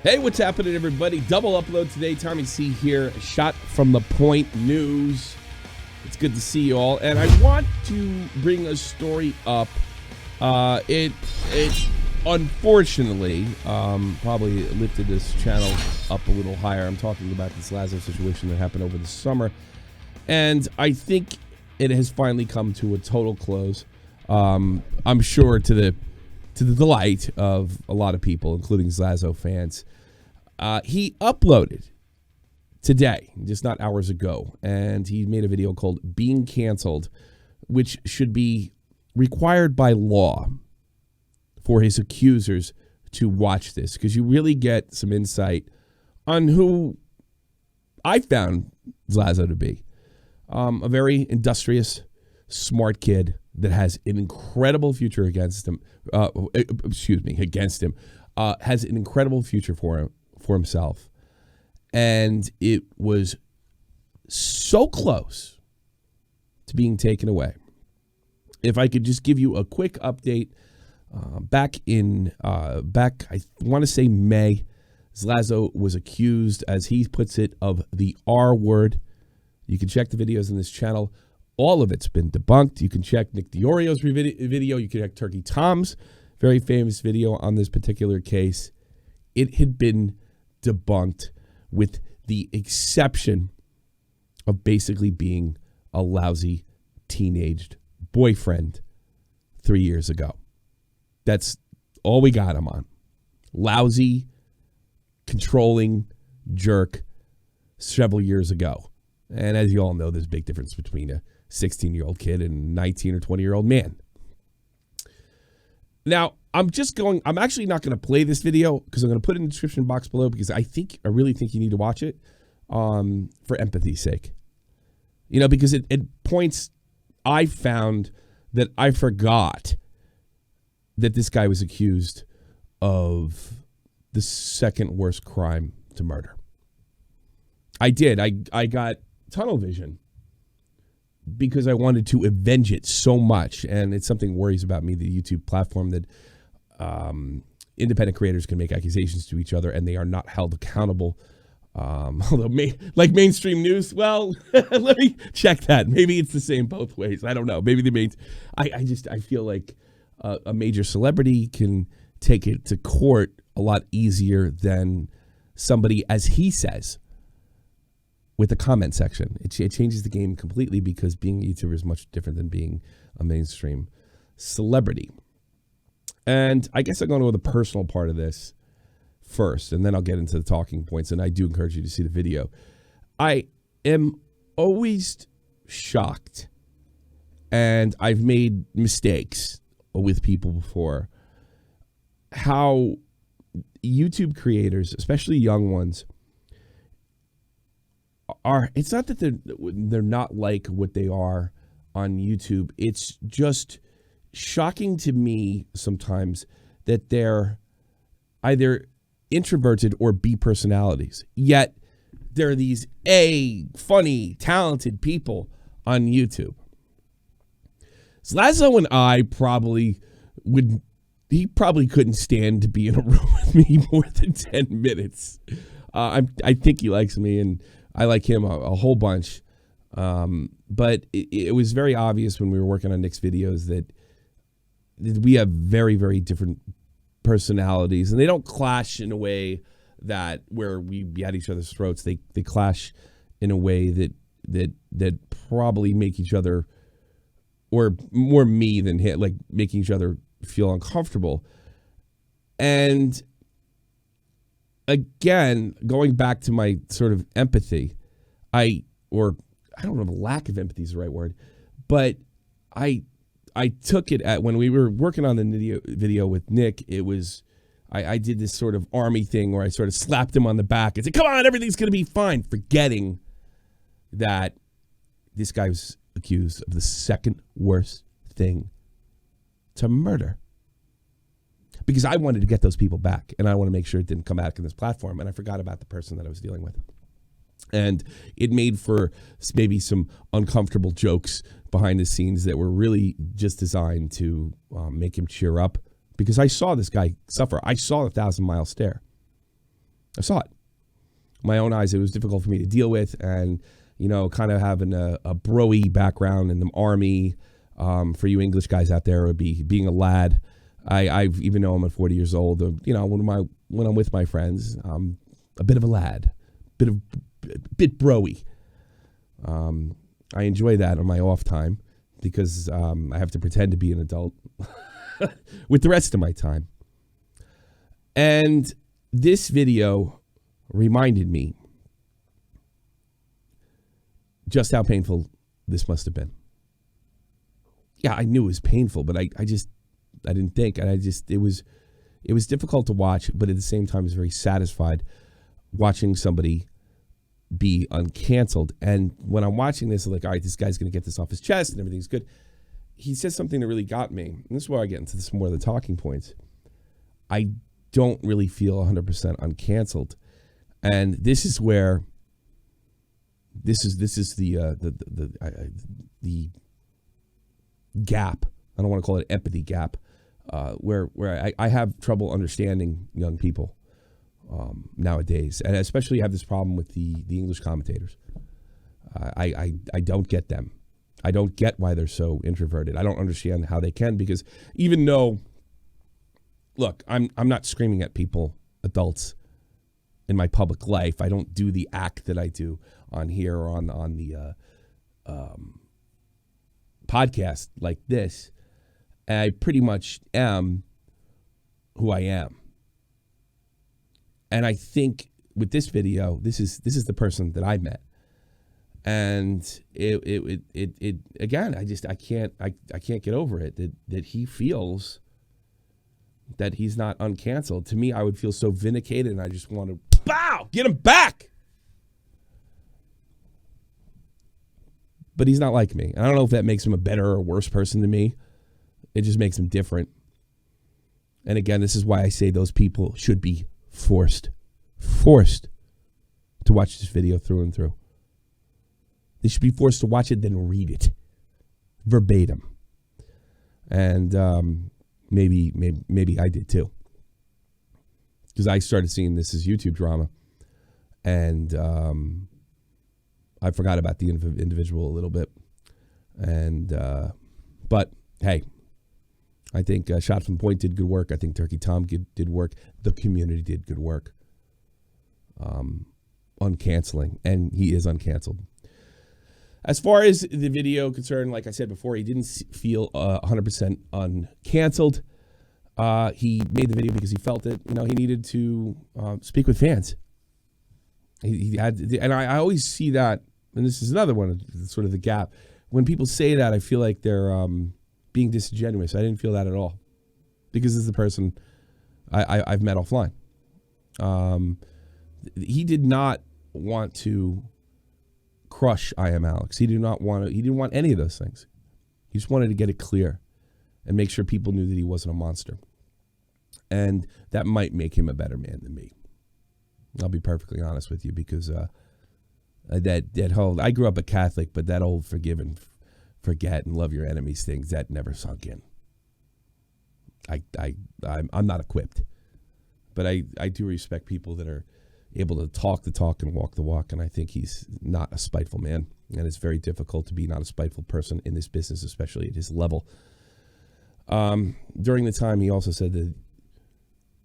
Hey, what's happening, everybody? Double upload today. Tommy C here, shot from the Point News. It's good to see you all. And I want to bring a story up. It unfortunately probably lifted this channel up a little higher. I'm talking about this Lazo situation that happened over the summer. And I think it has finally come to a total close. I'm sure to the delight of a lot of people, including Slazo fans. He uploaded today, just not hours ago, and he made a video called Being Canceled, which should be required by law for his accusers to watch this, because you really get some insight on who I found Slazo to be. A very industrious, smart kid that has an incredible future against him. Has an incredible future for himself. And it was so close to being taken away. If I could just give you a quick update, back I want to say May, Slazo was accused, as he puts it, of the R word. You can check the videos in this channel. All of it's been debunked. You can check Nick DeOrio's video. You can check Turkey Tom's very famous video on this particular case. It had been debunked, with the exception of basically being a lousy teenaged boyfriend 3 years ago. That's all we got him on. Lousy, controlling jerk several years ago. And as you all know, there's a big difference between a 16-year-old kid and a 19 or 20-year-old man. Now, I'm actually not going to play this video, because I'm going to put it in the description box below, because I really think you need to watch it for empathy's sake. You know, because it points, I found that I forgot that this guy was accused of the second worst crime to murder. I did. I got tunnel vision because I wanted to avenge it so much, and it's something that worries about me, the YouTube platform, that independent creators can make accusations to each other and they are not held accountable. Although, like mainstream news, well, let me check that. Maybe it's the same both ways. I don't know. Maybe I feel like a major celebrity can take it to court a lot easier than somebody, as he says, with the comment section. It changes the game completely, because being a YouTuber is much different than being a mainstream celebrity. And I guess I'm going to go to the personal part of this first, and then I'll get into the talking points, and I do encourage you to see the video. I am always shocked, and I've made mistakes with people before, how YouTube creators, especially young ones, it's not that they're not like what they are on YouTube. It's just shocking to me sometimes that they're either introverted or B personalities. Yet there are these funny, talented people on YouTube. Slazo and I he probably couldn't stand to be in a room with me more than 10 minutes. I think he likes me, and I like him a whole bunch. But it was very obvious when we were working on Nick's videos that we have very, very different personalities, and they don't clash in a way that where we be at each other's throats. They clash in a way that probably make each other, or more me than him, like making each other feel uncomfortable. And again, going back to my sort of empathy, I don't know if lack of empathy is the right word, but I took it at, when we were working on the video with Nick, it was, I did this sort of army thing where I sort of slapped him on the back and said, come on, everything's going to be fine, forgetting that this guy was accused of the second worst thing to murder. Because I wanted to get those people back, and I want to make sure it didn't come back in this platform, and I forgot about the person that I was dealing with. And it made for maybe some uncomfortable jokes behind the scenes that were really just designed to make him cheer up, because I saw this guy suffer. I saw the 1,000-mile stare. I saw it. My own eyes, it was difficult for me to deal with. And, kind of having a bro-y background in the Army, for you English guys out there, would be being a lad. I've even though I'm 40 years old, when I'm with my friends, I'm a bit of a lad, bit bro-y. I enjoy that on my off time because I have to pretend to be an adult with the rest of my time. And this video reminded me just how painful this must have been. Yeah, I knew it was painful, but I didn't think, and it was difficult to watch, but at the same time, I was very satisfied watching somebody be uncanceled. And when I'm watching this, I'm like, all right, this guy's going to get this off his chest and everything's good. He says something that really got me. And this is where I get into some more of the talking points. I don't really feel 100% uncanceled. And this is where this is the gap. I don't want to call it empathy gap, where I have trouble understanding young people nowadays, and especially have this problem with the English commentators. I don't get them. I don't get why they're so introverted. I don't understand how they can, because even though, look, I'm not screaming at people, adults, in my public life. I don't do the act that I do on here or on the podcast like this. I pretty much am who I am. And I think with this video, this is the person that I met. And it again, I can't get over it that he feels that he's not uncanceled. To me, I would feel so vindicated, and I just want to get him back. But he's not like me. And I don't know if that makes him a better or worse person than me. It just makes him different. And again, this is why I say those people should be forced to watch this video through and through. They should be forced to watch it, then read it verbatim. And maybe I did too, because I started seeing this as YouTube drama, and I forgot about the individual a little bit. And but hey, I think Shot from the Point did good work. I think Turkey Tom did work. The community did good work. Uncanceling, and he is uncanceled. As far as the video concerned, like I said before, he didn't feel 100% uncanceled. He made the video because he felt that he needed to speak with fans. He had, and I always see that, and this is another one of sort of the gap. When people say that, I feel like they're being disingenuous. I didn't feel that at all, because this is the person I've met offline. He did not want to crush I Am Alex. He didn't want any of those things. He just wanted to get it clear and make sure people knew that he wasn't a monster. And that might make him a better man than me. I'll be perfectly honest with you, because that whole, I grew up a Catholic, but that old forgive and forget and love your enemies things, that never sunk in. I'm not equipped, but I do respect people that are able to talk the talk and walk the walk, and I think he's not a spiteful man, and it's very difficult to be not a spiteful person in this business, especially at his level. During the time, he also said that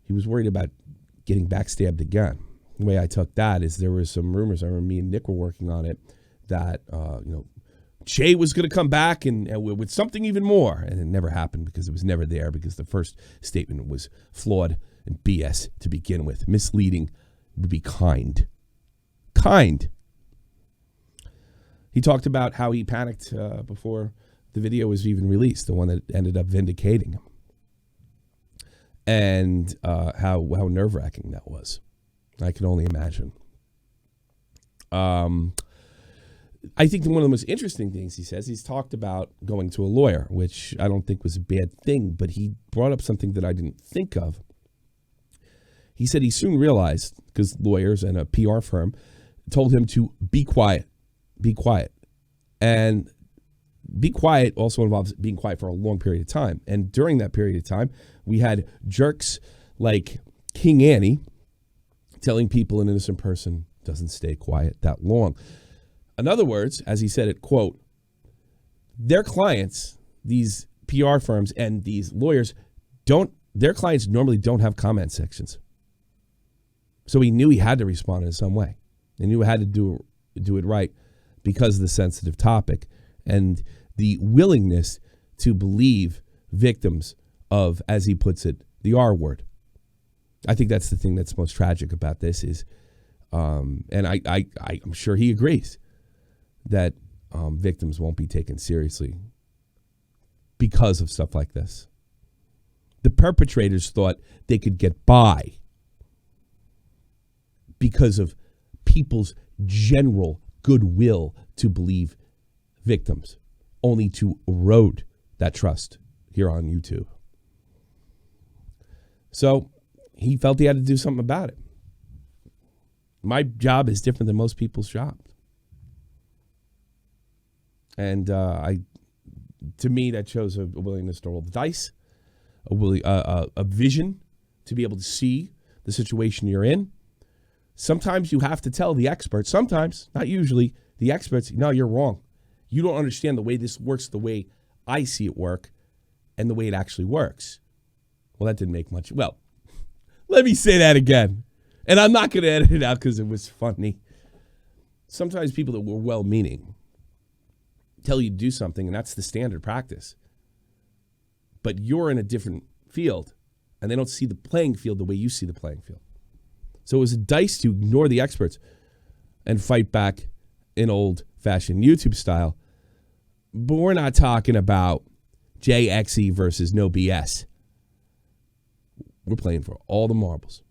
he was worried about getting backstabbed again. The way I took that is there was some rumors, I remember me and Nick were working on it, that Jay was going to come back and with something even more, and it never happened because it was never there, because the first statement was flawed and BS to begin with, misleading. Would be kind. He talked about how he panicked before the video was even released, the one that ended up vindicating him, and how nerve-wracking that was. I can only imagine. I think one of the most interesting things he says, he's talked about going to a lawyer, which I don't think was a bad thing, but he brought up something that I didn't think of. He said he soon realized, because lawyers and a PR firm told him to be quiet. And be quiet also involves being quiet for a long period of time. And during that period of time, we had jerks like King Annie telling people an innocent person doesn't stay quiet that long. In other words, as he said it, quote, their clients, these PR firms and these lawyers, their clients normally don't have comment sections. So he knew he had to respond in some way. He knew he had to do it right because of the sensitive topic and the willingness to believe victims of, as he puts it, the R word. I think that's the thing that's most tragic about this is, and I'm sure he agrees, that victims won't be taken seriously because of stuff like this. The perpetrators thought they could get by because of people's general goodwill to believe victims, only to erode that trust here on YouTube. So he felt he had to do something about it. My job is different than most people's jobs. And to me, that shows a willingness to roll the dice, a vision to be able to see the situation you're in. Sometimes you have to tell the experts, sometimes, not usually, the experts, no, you're wrong. You don't understand the way this works the way I see it work and the way it actually works. Well, that didn't make much. Well, let me say that again. And I'm not going to edit it out because it was funny. Sometimes people that were well-meaning tell you to do something, and that's the standard practice. But you're in a different field, and they don't see the playing field the way you see the playing field. So it was a dice to ignore the experts and fight back in old-fashioned YouTube style. But we're not talking about JXE versus no BS. We're playing for all the marbles.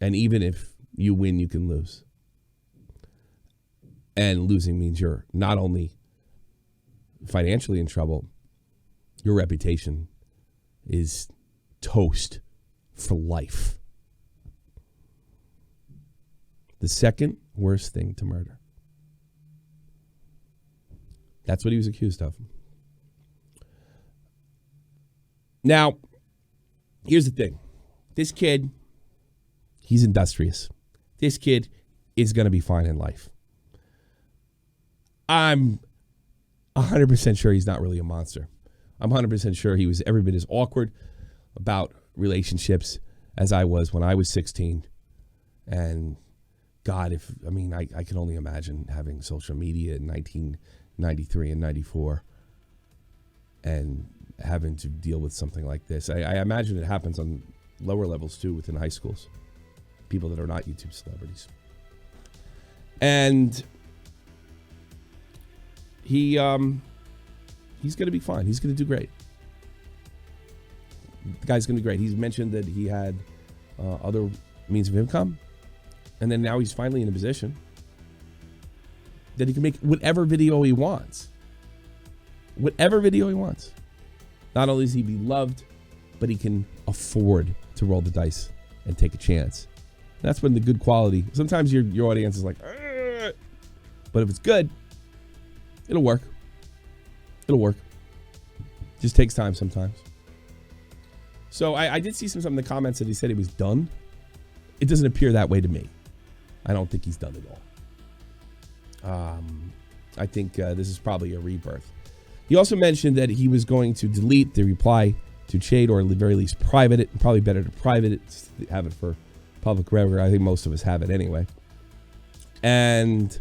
And even if you win, you can lose. And losing means you're not only financially in trouble, your reputation is toast for life. The second worst thing to murder. That's what he was accused of. Now, here's the thing. This kid, he's industrious. This kid is going to be fine in life. I'm 100% sure he's not really a monster. I'm 100% sure he was every bit as awkward about relationships as I was when I was 16. And God, I can only imagine having social media in 1993 and 94 and having to deal with something like this. I imagine it happens on lower levels too within high schools. People that are not YouTube celebrities. And he's going to be fine. He's going to do great. The guy's going to be great. He's mentioned that he had other means of income. And then now he's finally in a position that he can make whatever video he wants. Whatever video he wants. Not only is he beloved, but he can afford to roll the dice and take a chance. That's when the good quality, sometimes your audience is like, argh! But if it's good, it'll work. It'll work. Just takes time sometimes. So I did see some in the comments that he said he was done. It doesn't appear that way to me. I don't think he's done at all. I think this is probably a rebirth. He also mentioned that he was going to delete the reply to Chade, or at the very least private it. Probably better to private it, have it for public record. I think most of us have it anyway. And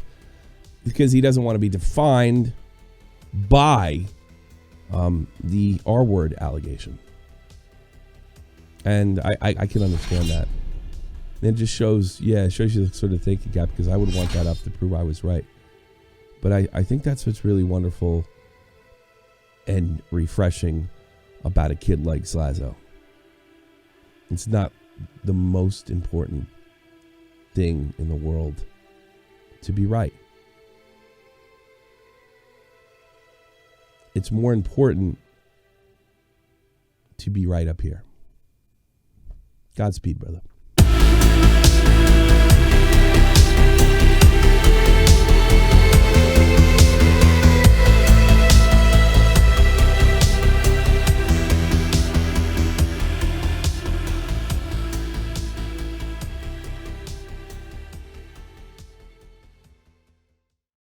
because he doesn't want to be defined by the R word allegation. And I can understand that. And it just shows you the sort of thinking gap, because I would want that up to prove I was right. But I think that's what's really wonderful and refreshing about a kid like Slazo. It's not the most important thing in the world to be right. It's more important to be right up here. Godspeed, brother.